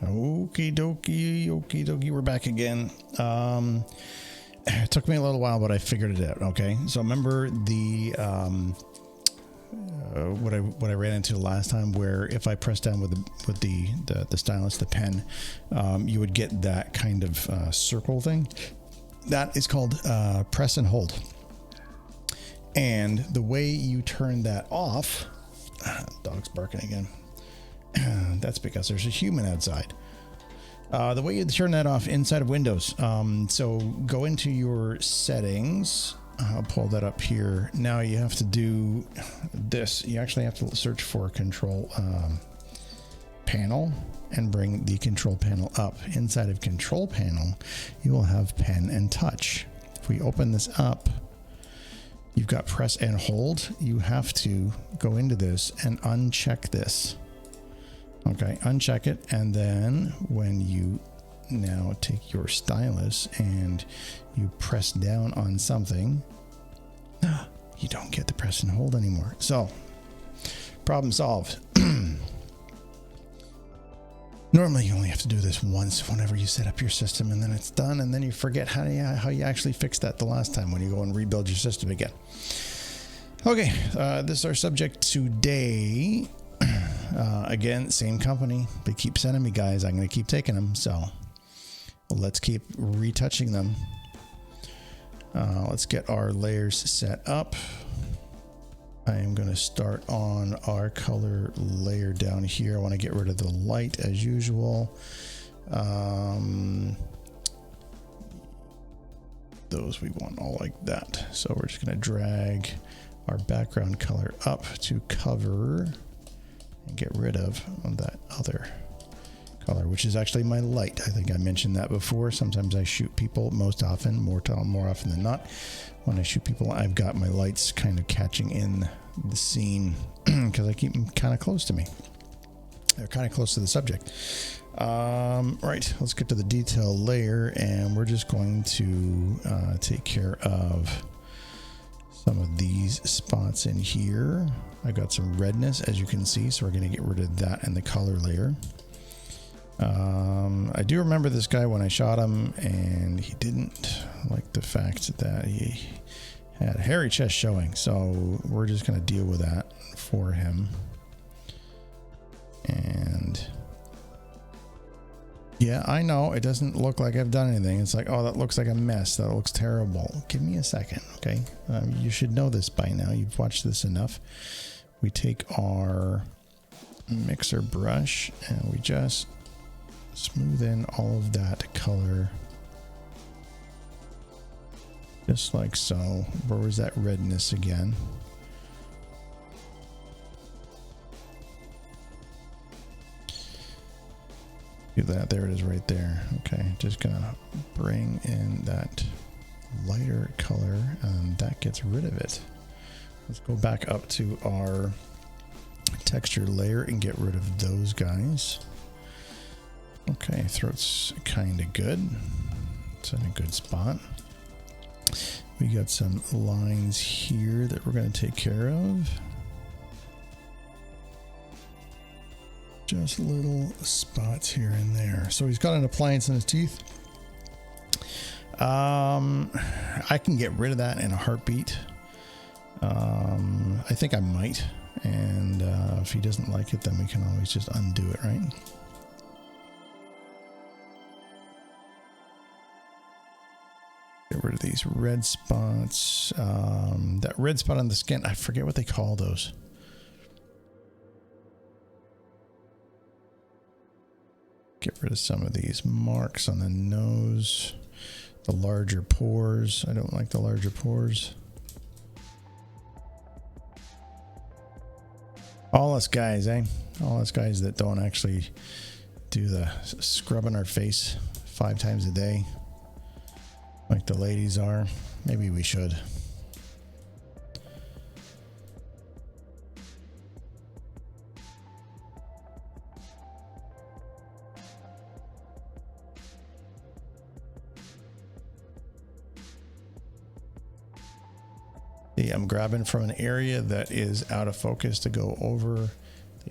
Okie dokie, we're back again. It took me a little while, but I figured it out. Okay, so remember the what I ran into last time, where if I press down with the stylus, the pen, you would get that kind of circle thing. That is called press and hold. And the way you turn that off, dog's barking again. That's because there's a human outside. The way you turn that off inside of Windows. So go into your settings. I'll pull that up here. Now you have to do this. You actually have to search for control panel and bring the control panel up. Inside of control panel, you will have pen and touch. If we open this up, you've got press and hold. You have to go into this and uncheck this. Okay, uncheck it, and then when you now take your stylus and you press down on something, you don't get the press and hold anymore. So, problem solved. Normally you only have to do this once whenever you set up your system, and then it's done, and then you forget how you actually fixed that the last time when you go and rebuild your system again. Okay, this is our subject today. Again, same company. They keep sending me guys. I'm going to keep taking them. So let's keep retouching them. Let's get our layers set up. I am going to start on our color layer down here. I want to get rid of the light as usual. Those we want all like that. So we're just going to drag our background color up to cover and get rid of that other color, which is actually my light. I think I mentioned that before. Sometimes I shoot people, more often than not. When I shoot people, I've got my lights kind of catching in the scene because I keep them kind of close to me. They're kind of close to the subject. Right, let's get to the detail layer, and we're just going to take care of some of these spots in here. I got some redness, as you can see, so we're going to get rid of that in the color layer. I do remember this guy when I shot him, and he didn't like the fact that he had a hairy chest showing, so we're just going to deal with that for him. And yeah, I know it doesn't look like I've done anything. It's like, oh, that looks like a mess. That looks terrible. Give me a second, okay? You should know this by now. You've watched this enough. We take our mixer brush and we just smooth in all of that color. Just like so. Where was that redness again? Do that. There it is right there. Okay, just gonna bring in that lighter color, and that gets rid of it. Let's go back up to our texture layer and get rid of those guys. Okay, throat's kind of good. It's in a good spot. We got some lines here that we're going to take care of. Just little spots here and there. So he's got an appliance in his teeth. I can get rid of that in a heartbeat. I think I might. And if he doesn't like it, then we can always just undo it, right? Get rid of these red spots. That red spot on the skin, I forget what they call those. Get rid of some of these marks on the nose. The larger pores. I don't like the larger pores. All us guys, eh? All us guys that don't actually do the scrubbing our face 5 times a day like the ladies are. Maybe we should. I'm grabbing from an area that is out of focus to go over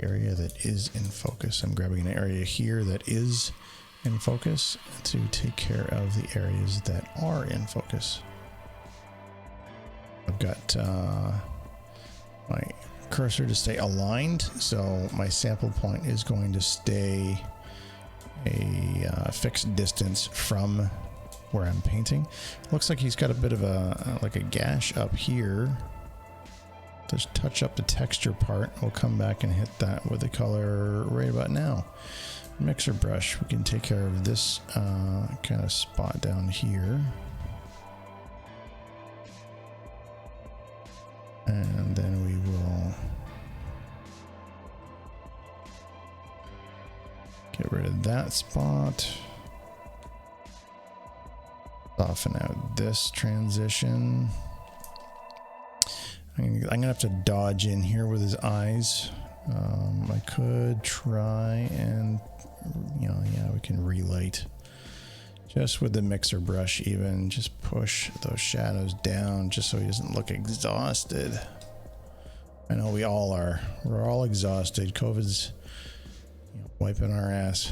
the area that is in focus. I'm grabbing an area here that is in focus to take care of the areas that are in focus. I've got my cursor to stay aligned, so my sample point is going to stay a fixed distance from where I'm painting. Looks like he's got a bit of like a gash up here. Just touch up the texture part. We'll come back and hit that with the color right about now. Mixer brush, we can take care of this kind of spot down here. And then we will get rid of that spot. Soften out this transition. I'm gonna have to dodge in here with his eyes. I could try and, yeah, we can relight just with the mixer brush. Even just push those shadows down just so he doesn't look exhausted. I know we all are. We're all exhausted. COVID's wiping our ass.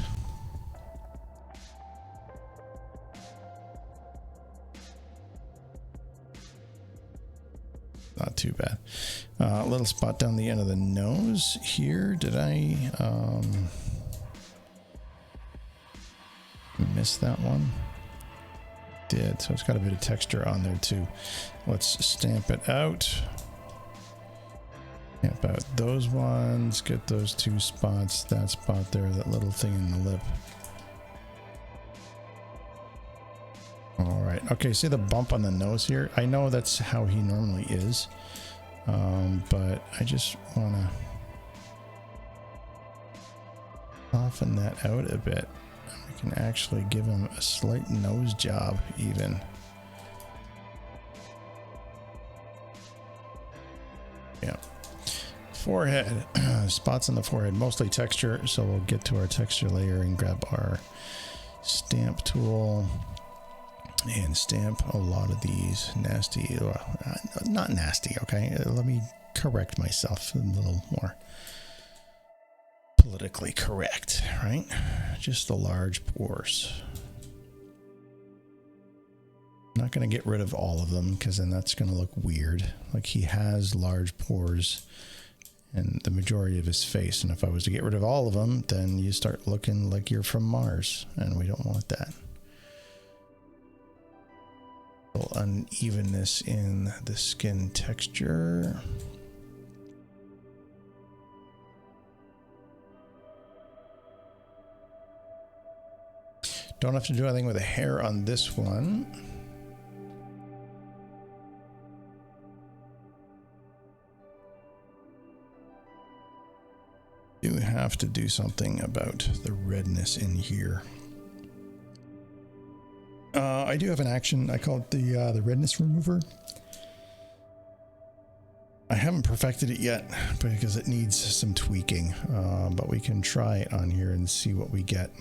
Not too bad. A little spot down the end of the nose here. Did I miss that one? Did. So it's got a bit of texture on there too. Let's stamp it out. Stamp out those ones. Get those two spots. That spot there. That little thing in the lip. All right. Okay. See the bump on the nose here? I know that's how he normally is, but I just want to soften that out a bit. We can actually give him a slight nose job even. Yeah. Forehead. Spots on the forehead. Mostly texture. So we'll get to our texture layer and grab our stamp tool. And stamp a lot of these nasty, not nasty, okay? Let me correct myself a little more politically correct, right? Just the large pores. I'm not going to get rid of all of them because then that's going to look weird. Like he has large pores in the majority of his face. And if I was to get rid of all of them, then you start looking like you're from Mars, and we don't want that. Unevenness in the skin texture. Don't have to do anything with the hair on this one. Do have to do something about the redness in here. I do have an action. I call it the redness remover. I haven't perfected it yet because it needs some tweaking, but we can try it on here and see what we get.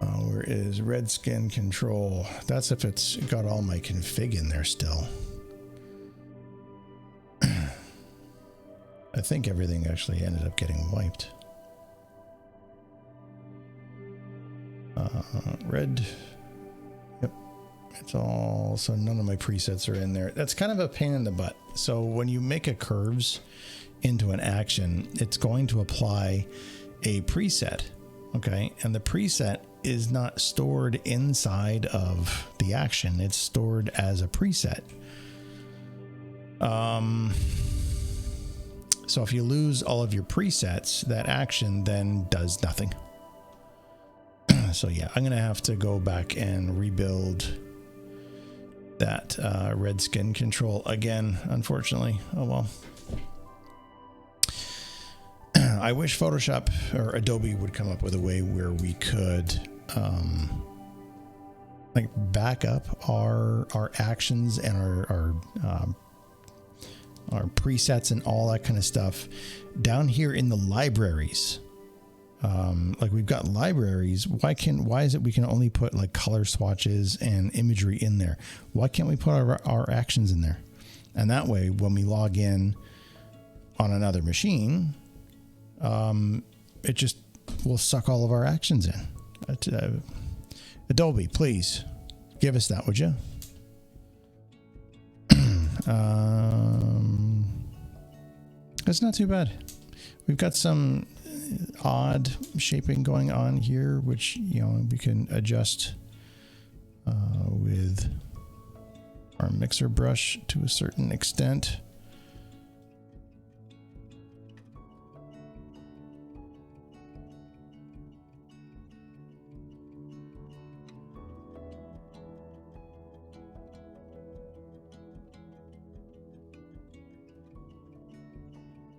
Where is red skin control? That's if it's got all my config in there still. I think everything actually ended up getting wiped. Red. Yep. It's all, so none of my presets are in there. That's kind of a pain in the butt. So when you make a curves into an action, it's going to apply a preset. Okay. And the preset is not stored inside of the action. It's stored as a preset. So if you lose all of your presets, that action then does nothing. So yeah, I'm going to have to go back and rebuild that red skin control again, unfortunately. Oh well. I wish Photoshop or Adobe would come up with a way where we could like back up our actions and our presets and all that kind of stuff down here in the libraries. Like we've got libraries. Why is it we can only put like color swatches and imagery in there? Why can't we put our actions in there? And that way, when we log in on another machine, it just will suck all of our actions in. Adobe, please give us that, would you? It's not too bad. We've got some odd shaping going on here, which, you know, we can adjust with our mixer brush to a certain extent.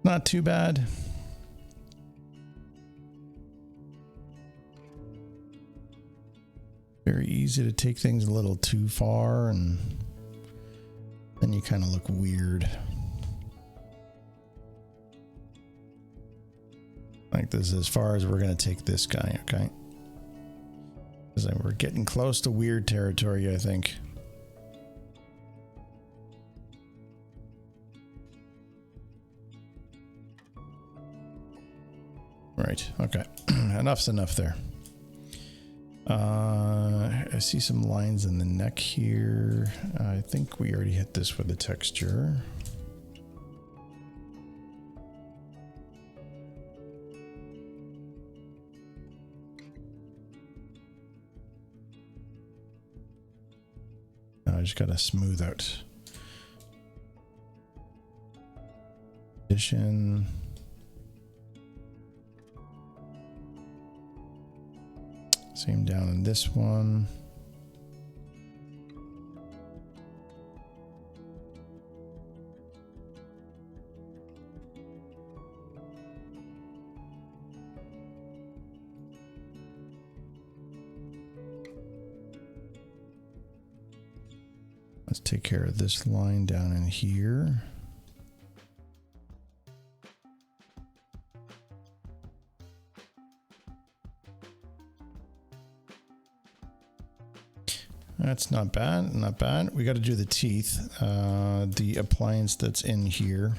Not too bad. Very easy to take things a little too far, and then you kind of look weird. Like, this is as far as we're going to take this guy, okay? Because we're getting close to weird territory, I think. Right, okay. Enough's enough there. I see some lines in the neck here. I think we already hit this with the texture. I just gotta smooth out. Addition. Same down in this one. Let's take care of this line down in here. That's not bad, not bad. We got to do the teeth, the appliance that's in here.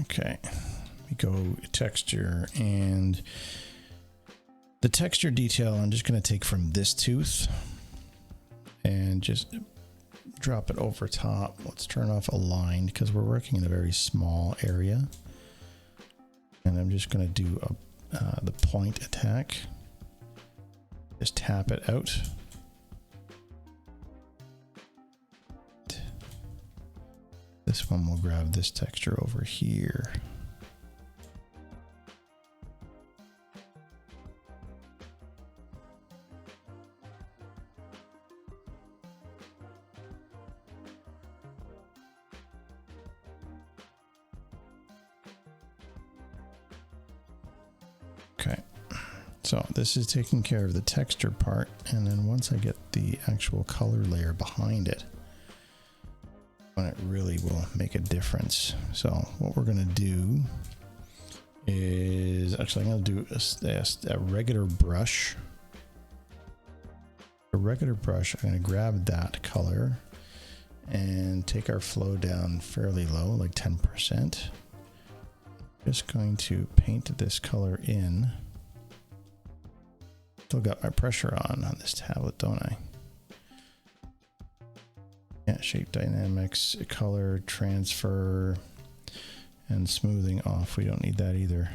Okay, we go texture, and the texture detail I'm just going to take from this tooth and just drop it over top. Let's turn off align because we're working in a very small area. And I'm just going to do the point attack. Just tap it out. This one will grab this texture over here. Okay. So this is taking care of the texture part, and then once I get the actual color layer behind it, when it really will make a difference. So what we're going to do is, actually I'm going to do a regular brush. A regular brush, I'm going to grab that color and take our flow down fairly low, like 10%. Just going to paint this color in. Still got my pressure on this tablet, don't I? Yeah, shape dynamics, color transfer, and smoothing off. We don't need that either.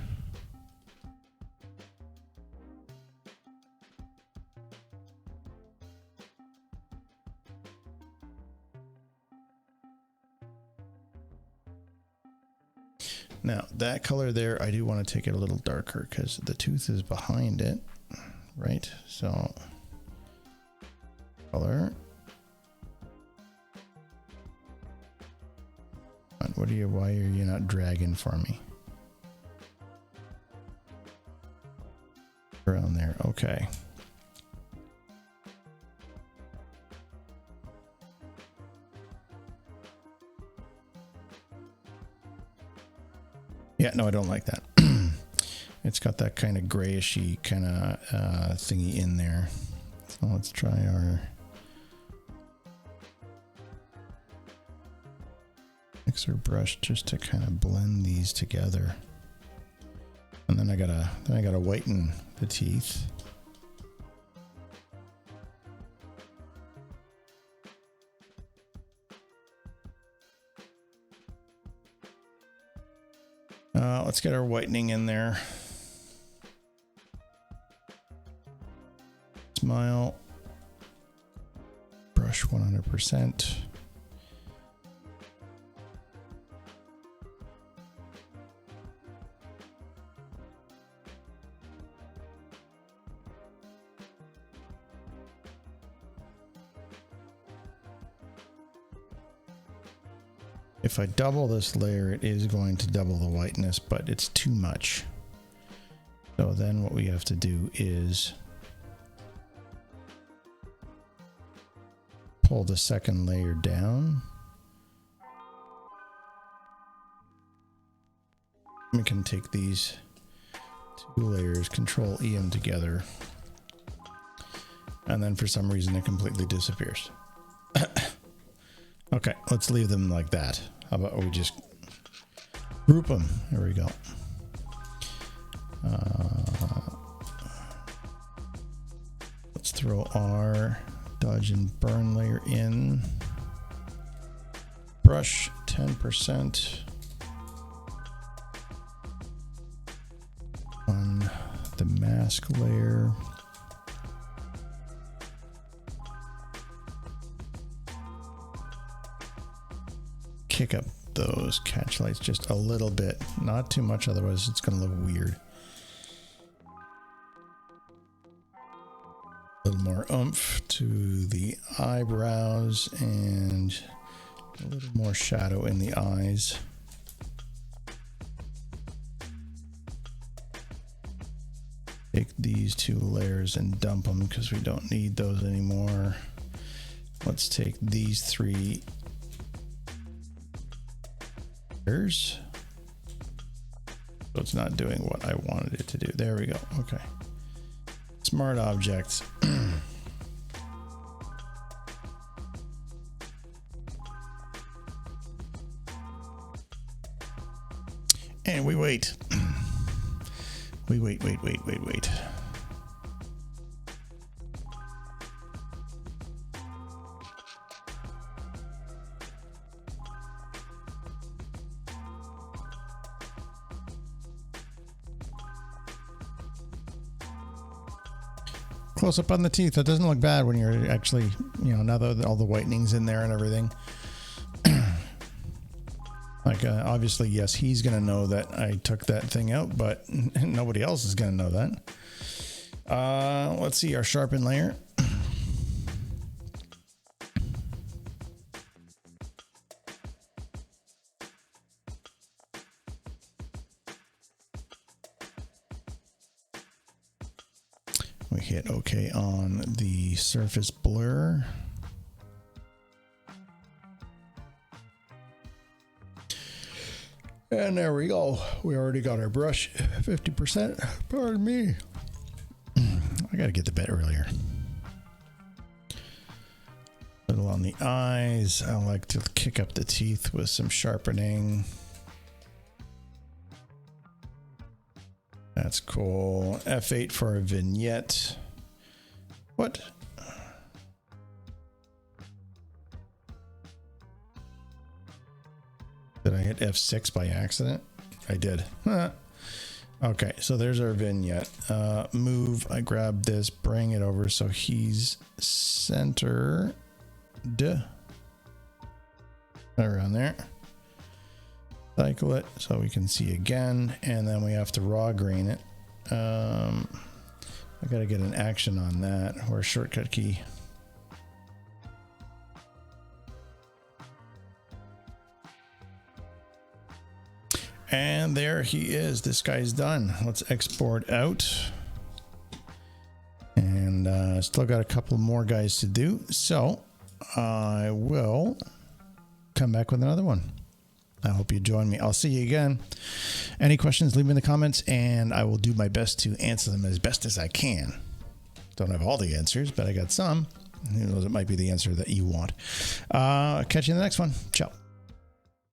Now, that color there, I do want to take it a little darker because the tooth is behind it. Right, so color. Why are you not dragging for me? Around there, okay. Yeah, no, I don't like that. It's got that kind of grayishy kind of thingy in there. So let's try our mixer brush just to kind of blend these together. And then I gotta whiten the teeth. Let's get our whitening in there. Smile. Brush 100%. If I double this layer, it is going to double the whiteness, but it's too much. So then what we have to do is pull the second layer down. We can take these two layers, Control E them together, and then for some reason it completely disappears. Okay, let's leave them like that. How about we just group them? There we go. Let's throw our dodge and burn layer in. Brush 10% on the mask layer. Kick up those catch lights just a little bit, not too much, otherwise it's going to look weird. A little more oomph to the eyebrows and a little more shadow in the eyes. Take these two layers and dump them because we don't need those anymore. Let's take these three layers. So it's not doing what I wanted it to do. There we go. Okay. Smart objects. And we wait. We wait. Close up on the teeth. That doesn't look bad when you're actually, now that all the whitening's in there and everything. Like, obviously, yes, he's going to know that I took that thing out, but nobody else is going to know that. Let's see our sharpen layer. We hit OK on the surface blur. And there we go. We already got our brush 50%. Pardon me. I got to get to bed earlier. A little on the eyes. I like to kick up the teeth with some sharpening. That's cool. F8 for a vignette. What? Did I hit F6 by accident? I did. Okay, so there's our vignette. Move. I grab this, bring it over so he's centered. Around there. Cycle it so we can see again, and then we have to raw grain it. I gotta get an action on that, or a shortcut key. And there he is. This guy's done. Let's export out. And still got a couple more guys to do. So I will come back with another one. I hope you join me. I'll see you again. Any questions, leave them in the comments, and I will do my best to answer them as best as I can. Don't have all the answers, but I got some. Who knows, it might be the answer that you want. Catch you in the next one. Ciao.